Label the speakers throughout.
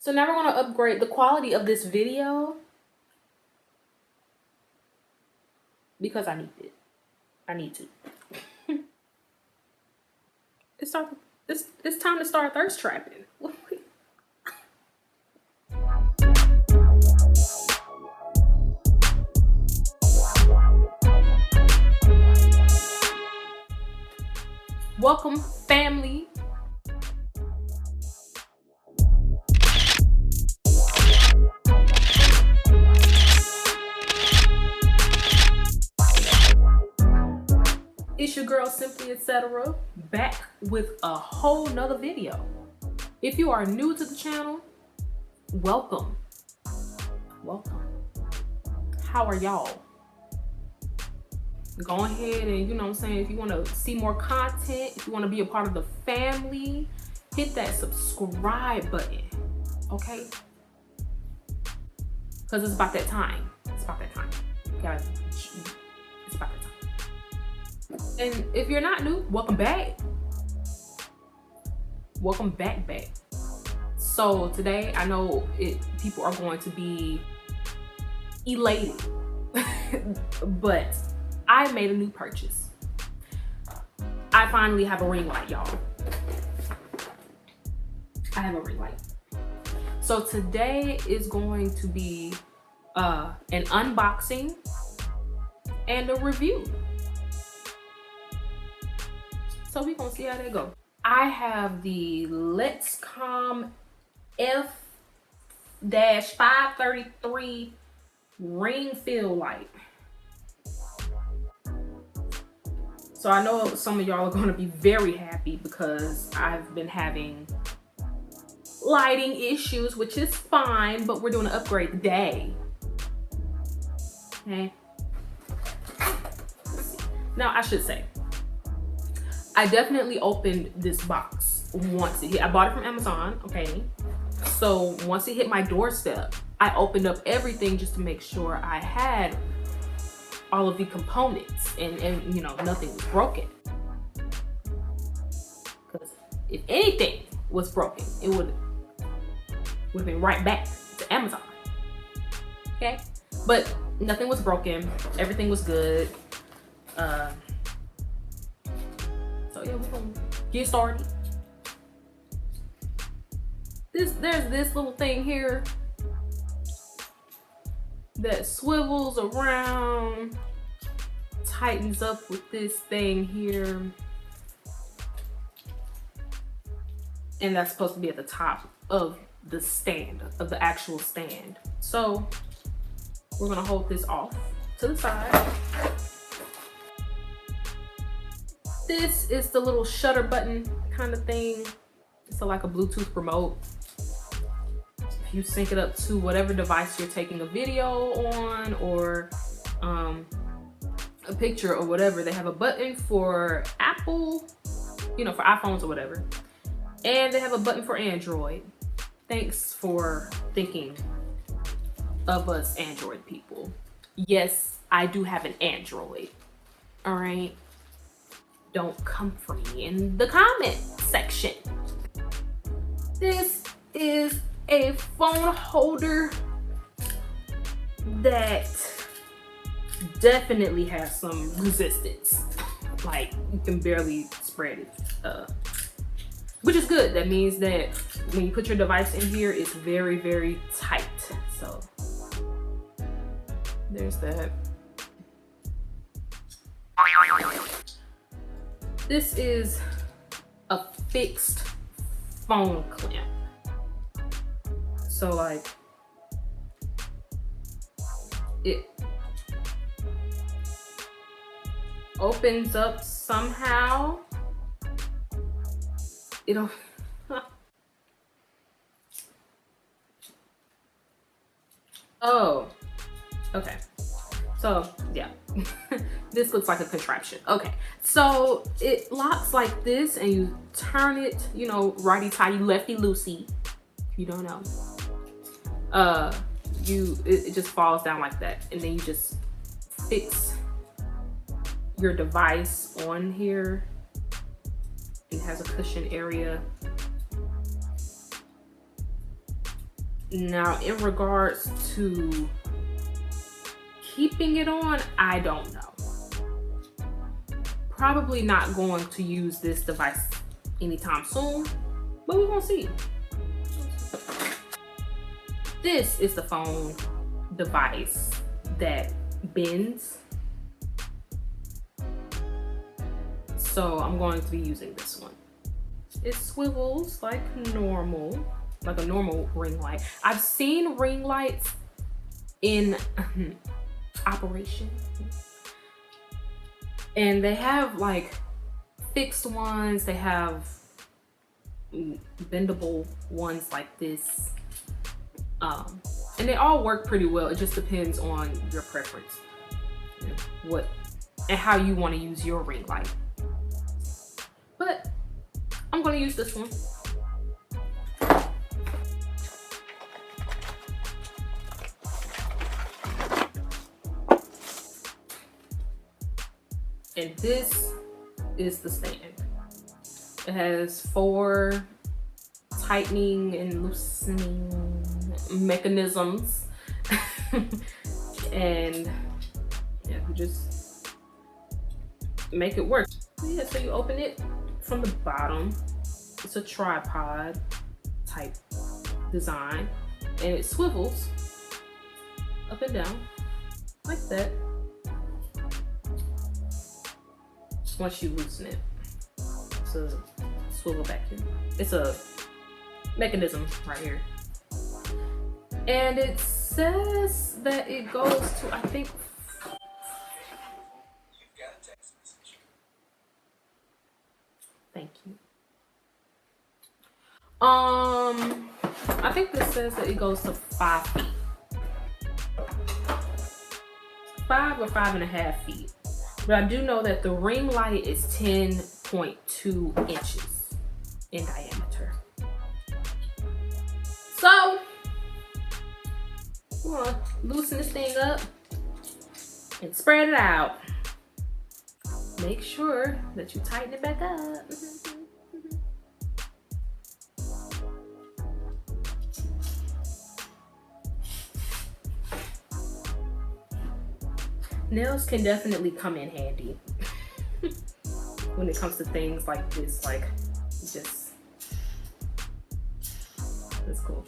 Speaker 1: So now we're going to upgrade the quality of this video because I need it. I need to. It's time to start thirst trapping. Welcome, family. It's your girl Simply Etc. back with a whole nother video. If you are new to the channel, welcome. How are y'all? Go ahead and, you know what I'm saying, if you want to see more content, if you want to be a part of the family, hit that subscribe button, okay? Because it's about that time. It's about that time. It's about that time. And if you're not new, welcome back. Welcome back. So today, I know people are going to be elated, but I made a new purchase. I finally have a ring light, y'all. I have a ring light. So today is going to be an unboxing and a review. So we're gonna see how that go. I have the Letscom F-533 ring fill light. So I know some of y'all are gonna be very happy because I've been having lighting issues, which is fine, but we're doing an upgrade today. Okay. Let's see. Now I should say, I definitely opened this box once it hit. I bought it from Amazon, okay? So once it hit my doorstep, I opened up everything just to make sure I had all of the components and you know, nothing was broken. Because if anything was broken, it would have been right back to Amazon, okay? But nothing was broken, everything was good. So yeah, we're gonna get started. There's this little thing here that swivels around, tightens up with this thing here, and that's supposed to be at the top of the stand, of the actual stand. So we're gonna hold this off to the side. This is the little shutter button kind of thing. It's like a Bluetooth remote. If you sync it up to whatever device you're taking a video on or a picture or whatever, they have a button for Apple, you know, for iPhones or whatever. And they have a button for Android. Thanks for thinking of us Android people. Yes, I do have an Android, all right? Don't come for me in the comment section. This is a phone holder that definitely has some resistance. Like, you can barely spread it, which is good. That means that when you put your device in here, it's very, very tight. So there's that. This is a fixed phone clamp. So like, it opens up somehow. It'll, oh, okay. So yeah, this looks like a contraption. Okay, so it locks like this and you turn it, you know, righty-tighty, lefty-loosey, if you don't know. It just falls down like that. And then you just fix your device on here. It has a cushion area. Now, in regards to keeping it on, I don't know. Probably not going to use this device anytime soon, but we're gonna see. This is the phone device that bends. So I'm going to be using this one. It swivels like normal, like a normal ring light. I've seen ring lights in operation, and they have like fixed ones, they have bendable ones like this, and they all work pretty well. It just depends on your preference and how you want to use your ring light. But I'm going to use this one. And this is the stand. It has 4 tightening and loosening mechanisms. And yeah, you just make it work. Yeah, so you open it from the bottom. It's a tripod type design, and it swivels up and down like that once you loosen it. It's a swivel back here. It's a mechanism right here. And it says that it goes to, I think, thank you. I think this says that it goes to 5 feet. 5 or 5.5 feet. But I do know that the ring light is 10.2 inches in diameter. So, we're gonna loosen this thing up and spread it out. Make sure that you tighten it back up. Nails can definitely come in handy when it comes to things like this. Like, just, that's cool.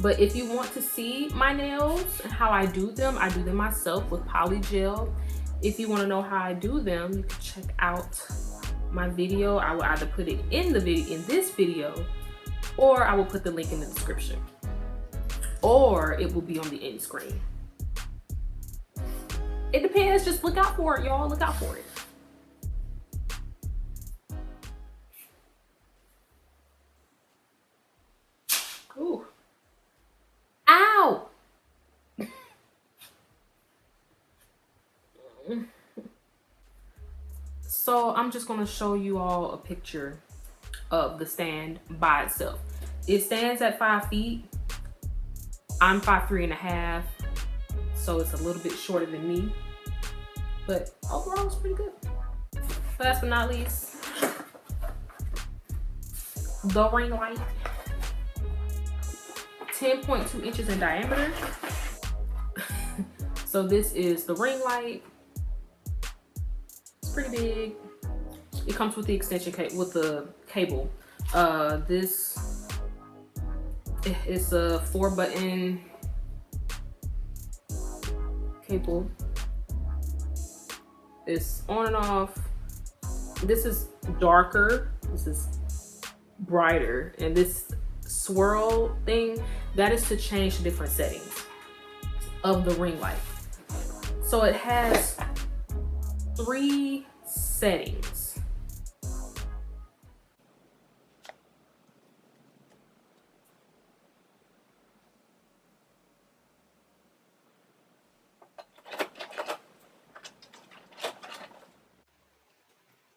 Speaker 1: But if you want to see my nails and how I do them myself with polygel. If you want to know how I do them, you can check out my video. I will either put it in this video, or I will put the link in the description, or it will be on the end screen. It depends. Just look out for it, y'all. Look out for it. Ooh. Ow! So I'm just gonna show you all a picture of the stand by itself. It stands at 5 feet. I'm 5'3.5", so it's a little bit shorter than me. But overall, it's pretty good. Last but not least, the ring light. 10.2 inches in diameter. So this is the ring light. It's pretty big. It comes with the extension with the cable. This is a 4-button cable. It's on and off. This is darker. This is brighter. And this swirl thing, that is to change the different settings of the ring light. So it has 3 settings.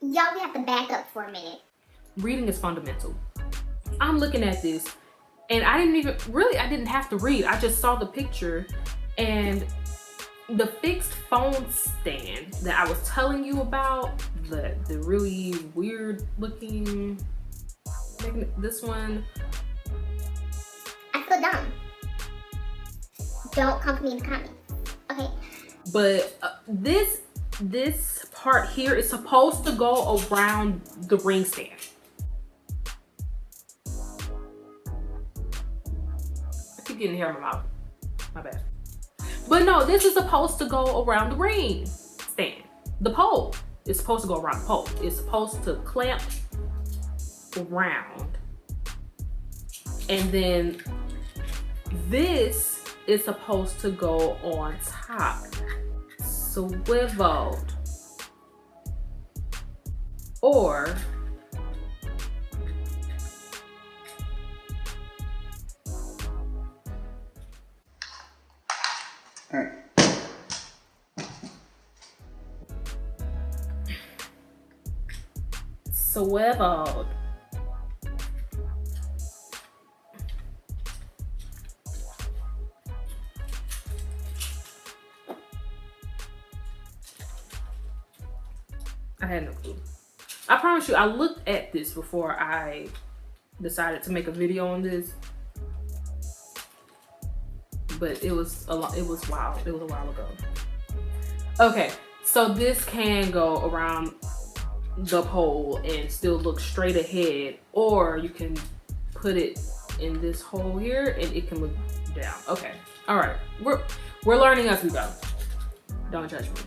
Speaker 2: Y'all, we have to back up for a minute.
Speaker 1: Reading is fundamental. I'm looking at this and I didn't have to read. I just saw the picture, and the fixed phone stand that I was telling you about, the really weird looking, this one.
Speaker 2: I feel so dumb. Don't come for me in the comments. Okay.
Speaker 1: But this part here is supposed to go around the ring stand. I keep getting hair in my mouth. My bad. But no, this is supposed to go around the ring stand. The pole is supposed to go around the pole. It's supposed to clamp around. And then this is supposed to go on top. Swiveled. Or swiveled. I had no clue. I promise you, I looked at this before I decided to make a video on this. But it was a lot. It was wild. It was a while ago. Okay, so this can go around the pole and still look straight ahead, or you can put it in this hole here and it can look down. Okay, all right. We're learning as we go. Don't judge me.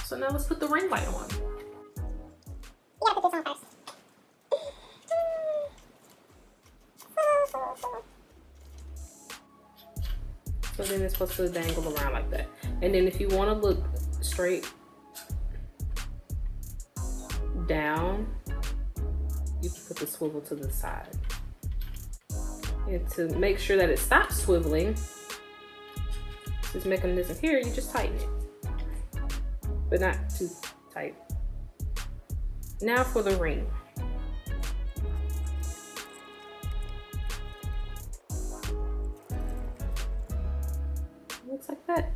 Speaker 1: So now let's put the ring light on.
Speaker 2: Yeah, put this on first.
Speaker 1: So then it's supposed to dangle around like that. And then if you want to look straight down, you can put the swivel to the side. And to make sure that it stops swiveling, this mechanism here, you just tighten it. But not too tight. Now for the ring. Looks like that.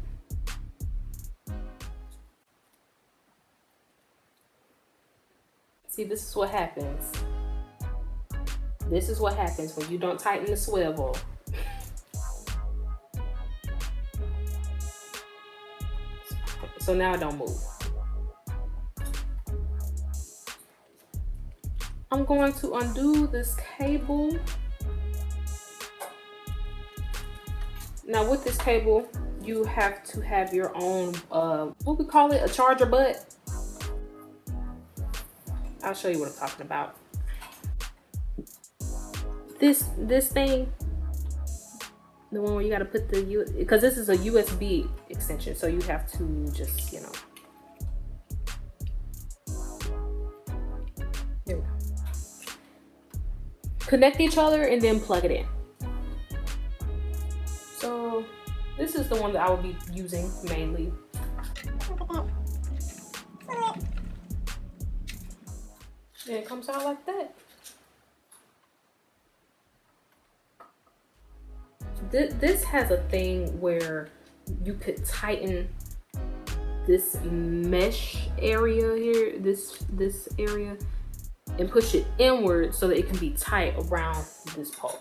Speaker 1: See, this is what happens. This is what happens when you don't tighten the swivel. So now it don't move. I'm going to undo this cable. Now with this cable, you have to have your own, what we call it, a charger butt. I'll show you what I'm talking about. This thing, the one where you gotta put the, because this is a USB extension, so you have to just, you know. Here we go. Connect each other and then plug it in. So this is the one that I will be using mainly. And it comes out like that. This has a thing where you could tighten this mesh area here, this area, and push it inward so that it can be tight around this pole.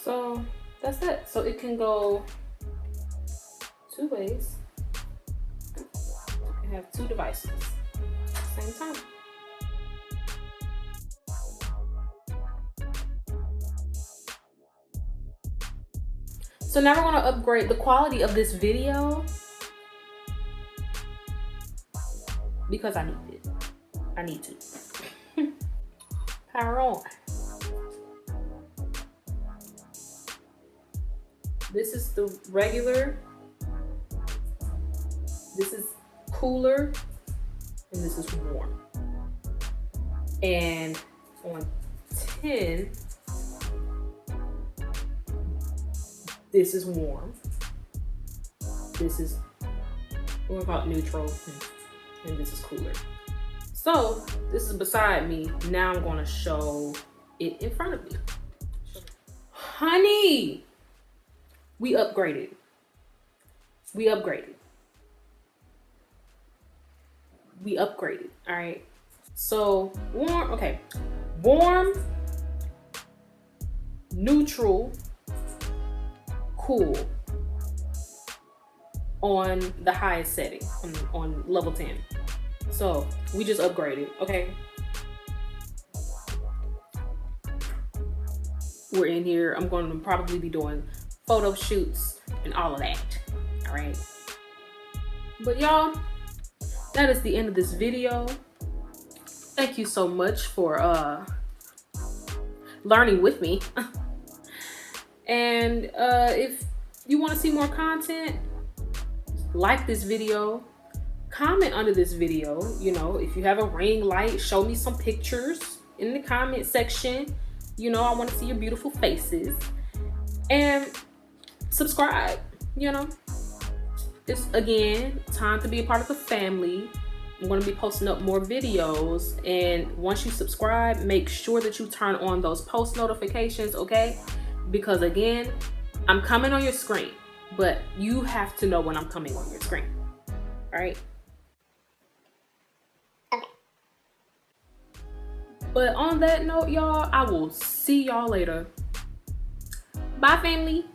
Speaker 1: So that's it. So it can go two ways. You can have two devices at the same time. So now we're gonna upgrade the quality of this video because I need it. I need to. Power on. This is the regular. This is cooler, and this is warm. And on 10, this is warm. This is what about neutral, and this is cooler. So this is beside me. Now I'm gonna show it in front of me. Honey, we upgraded. We upgraded. We upgraded, all right? So warm, okay. Warm, neutral, cool on the highest setting, on level 10. So we just upgraded, okay? We're in here. I'm going to probably be doing photo shoots and all of that, all right? But y'all, that is the end of this video. Thank you so much for learning with me. And if you want to see more content, like this video, comment under this video. You know, if you have a ring light, show me some pictures in the comment section. You know, I want to see your beautiful faces. And subscribe. You know, it's again time to be a part of the family. I'm going to be posting up more videos, and once you subscribe, make sure that you turn on those post notifications, okay? Because again, I'm coming on your screen, but you have to know when I'm coming on your screen. All right?
Speaker 2: Okay.
Speaker 1: But on that note, y'all, I will see y'all later. Bye, family.